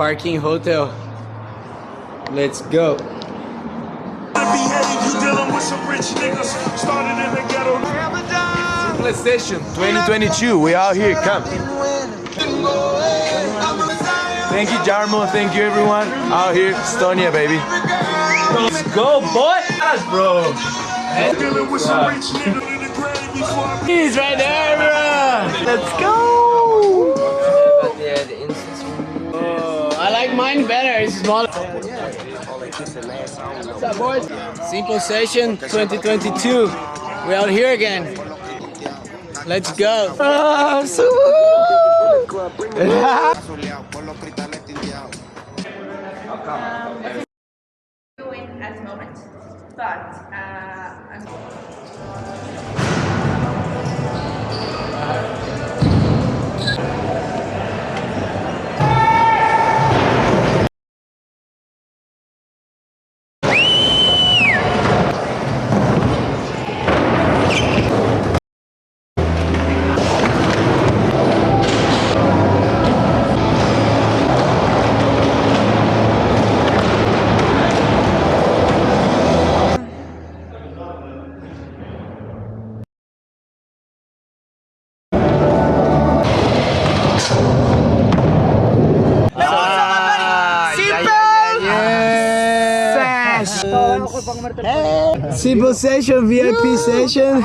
parking hotel. Let's go. PlayStation 2022, we out here, come. Thank you, Jarmo, thank you everyone. Out here, Estonia, baby. Let's go, boy! Yes, bro! He's right there, everyone! Let's go! Oh, I like mine better, it's smaller. What's up, boys? Simple Session 2022. We're out here again. Let's go. Doing at the moment, but Simple Session, VIP session.